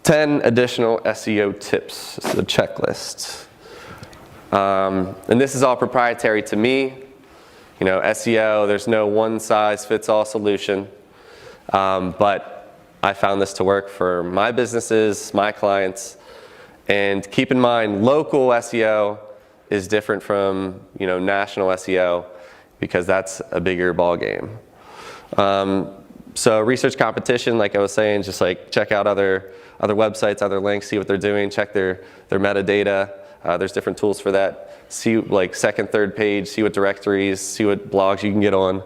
10 additional SEO tips. This is a checklist. And this is all proprietary to me. You know, SEO, there's no one-size-fits-all solution. But I found this to work for my businesses, my clients. And keep in mind, local SEO is different from, you know, national SEO, because that's a bigger ball game. So research competition, like I was saying, just like check out other websites, other links, see what they're doing, check their metadata. There's different tools for that. See like second, third page, see what directories, see what blogs you can get on.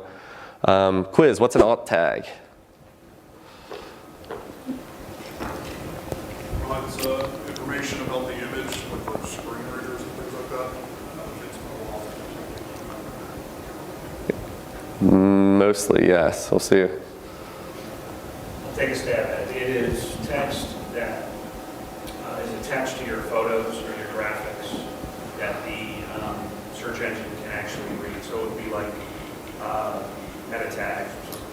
Quiz, what's an alt tag? Provides information about the image, like screen readers and things like that. Mostly, yes. We'll see. I'll take a stab at it. It is text that is attached to your photos or your graphics that the search engine can actually read. So it would be like meta tags or something.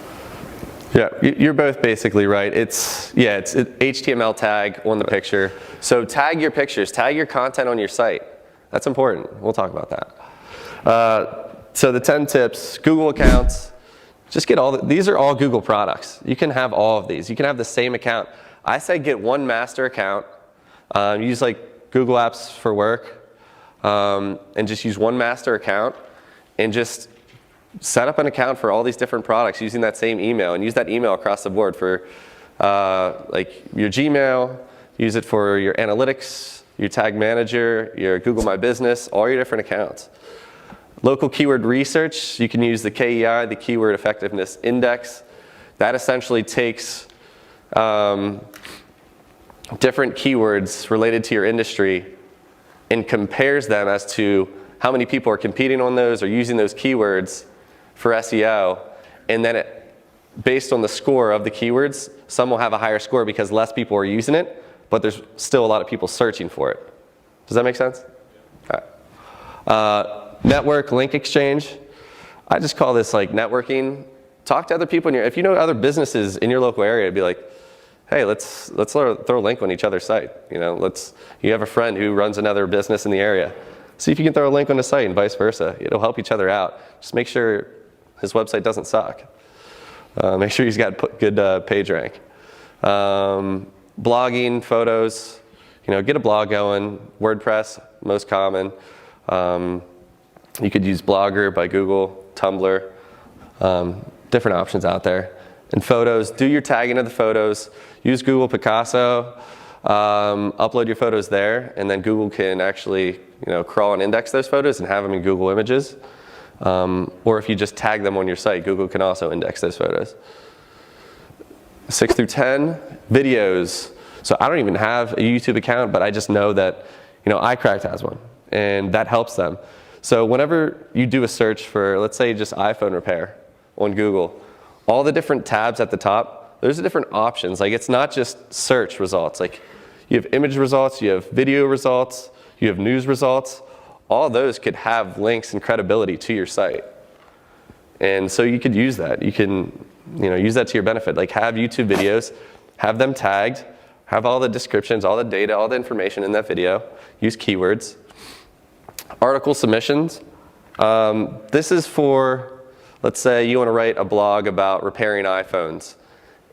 Yeah, you're both basically right. It's an HTML tag on the picture. So tag your pictures, tag your content on your site. That's important. We'll talk about that. So the 10 tips, Google accounts. Just get these are all Google products. You can have all of these. You can have the same account. I say get one master account. Use like Google Apps for work, and just use one master account, and just set up an account for all these different products using that same email, and use that email across the board for like your Gmail, use it for your analytics, your tag manager, your Google My Business, all your different accounts. Local keyword research, you can use the KEI, the Keyword Effectiveness Index. That essentially takes different keywords related to your industry and compares them as to how many people are competing on those or using those keywords for SEO. And then based on the score of the keywords, some will have a higher score because less people are using it, but there's still a lot of people searching for it. Does that make sense? All right. Network, link exchange. I just call this like networking. Talk to other people if you know other businesses in your local area, be like, hey, let's throw a link on each other's site. You know, you have a friend who runs another business in the area. See if you can throw a link on the site and vice versa. It'll help each other out. Just make sure his website doesn't suck. Make sure he's got good page rank. Blogging, photos. You know, get a blog going. WordPress, most common. You could use Blogger by Google, Tumblr, different options out there. And photos, do your tagging of the photos. Use Google Picasso, upload your photos there, and then Google can actually, crawl and index those photos and have them in Google Images. Or if you just tag them on your site, Google can also index those photos. 6 through 10, videos. So I don't even have a YouTube account, but I just know that, iCracked has one, and that helps them. So whenever you do a search for, let's say, just iPhone repair on Google, all the different tabs at the top, there's different options. Like, it's not just search results. Like, you have image results, you have video results, you have news results. All those could have links and credibility to your site. And so you could use that. You can, use that to your benefit. Like, have YouTube videos, have them tagged, have all the descriptions, all the data, all the information in that video. Use keywords. Article submissions. This is for, let's say you want to write a blog about repairing iPhones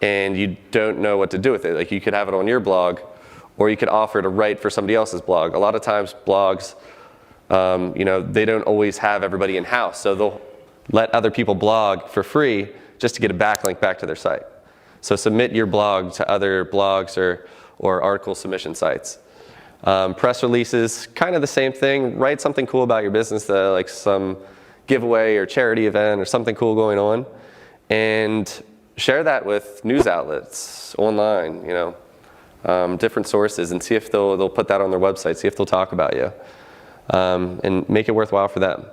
and you don't know what to do with it. Like, you could have it on your blog, or you could offer to write for somebody else's blog. A lot of times blogs, they don't always have everybody in-house, so they'll let other people blog for free just to get a backlink back to their site. So submit your blog to other blogs or article submission sites. Press releases, kind of the same thing. Write something cool about your business, like some giveaway or charity event or something cool going on, and share that with news outlets online, different sources, and see if they'll put that on their website, see if they'll talk about you, and make it worthwhile for them.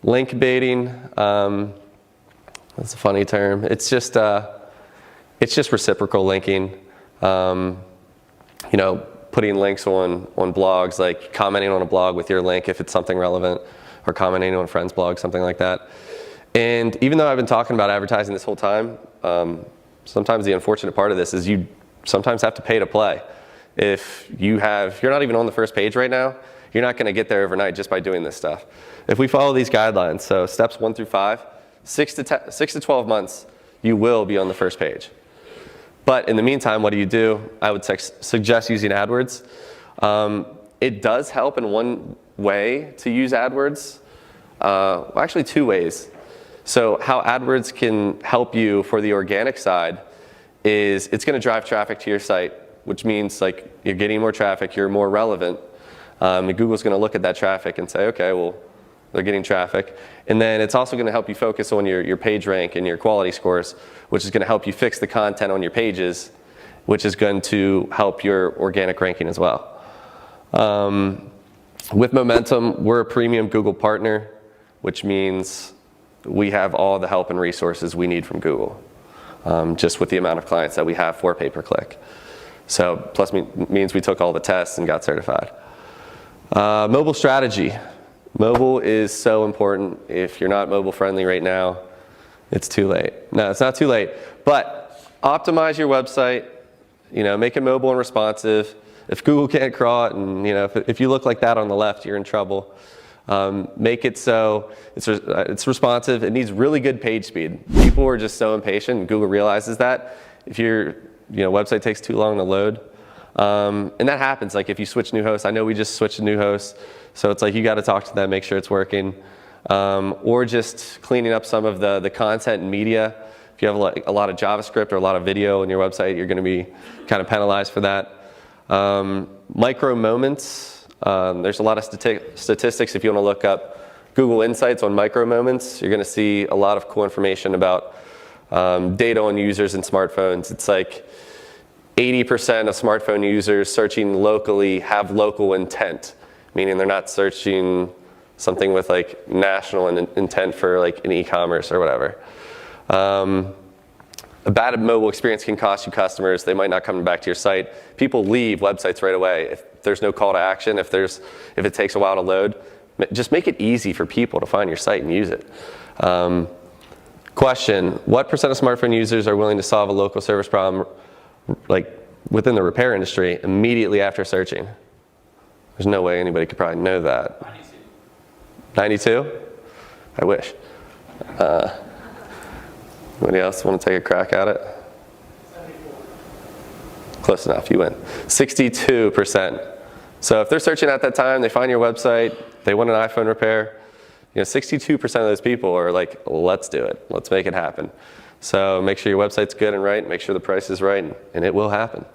Link baiting, that's a funny term. It's just reciprocal linking. Putting links on blogs, like commenting on a blog with your link if it's something relevant, or commenting on a friend's blog, something like that. And even though I've been talking about advertising this whole time, sometimes the unfortunate part of this is you sometimes have to pay to play. If you're not even on the first page right now, you're not going to get there overnight just by doing this stuff. If we follow these guidelines, so steps 1 through 5, 6 to 12 months, you will be on the first page. But in the meantime, what do? I would suggest using AdWords. It does help in one way to use AdWords. Well, actually 2 ways. So how AdWords can help you for the organic side is it's going to drive traffic to your site, which means like you're getting more traffic, you're more relevant. And Google's going to look at that traffic and say, okay, well, they're getting traffic. And then it's also going to help you focus on your page rank and your quality scores, which is going to help you fix the content on your pages, which is going to help your organic ranking as well. With Momentum, we're a premium Google partner, which means we have all the help and resources we need from Google, just with the amount of clients that we have for pay-per-click. So plus means we took all the tests and got certified. Mobile strategy. Mobile is so important. If you're not mobile friendly right now, it's too late. No, it's not too late, but optimize your website, make it mobile and responsive. If Google can't crawl it, and if you look like that on the left, you're in trouble. Make it so it's responsive. It needs really good page speed. People are just so impatient, and Google realizes that. If your website takes too long to load, and that happens. Like if you switch new hosts, I know we just switched to new hosts, so it's like you got to talk to them, make sure it's working, or just cleaning up some of the content and media. If you have a lot of JavaScript or a lot of video on your website, you're going to be kind of penalized for that. Micro moments. There's a lot of statistics. If you want to look up Google Insights on micro moments, you're going to see a lot of cool information about data on users and smartphones. It's like 80% of smartphone users searching locally have local intent, meaning they're not searching something with like national intent for like an e-commerce or whatever. A bad mobile experience can cost you customers. They might not come back to your site. People leave websites right away. If there's no call to action, if it takes a while to load, just make it easy for people to find your site and use it. Question, what % of smartphone users are willing to solve a local service problem like within the repair industry immediately after searching? There's no way anybody could probably know that. 92? I wish. Anybody else want to take a crack at it? 74. Close enough, you win. 62%. So if they're searching at that time, they find your website, they want an iPhone repair, 62% of those people are like, let's do it. Let's make it happen. So make sure your website's good and right, make sure the price is right, and it will happen.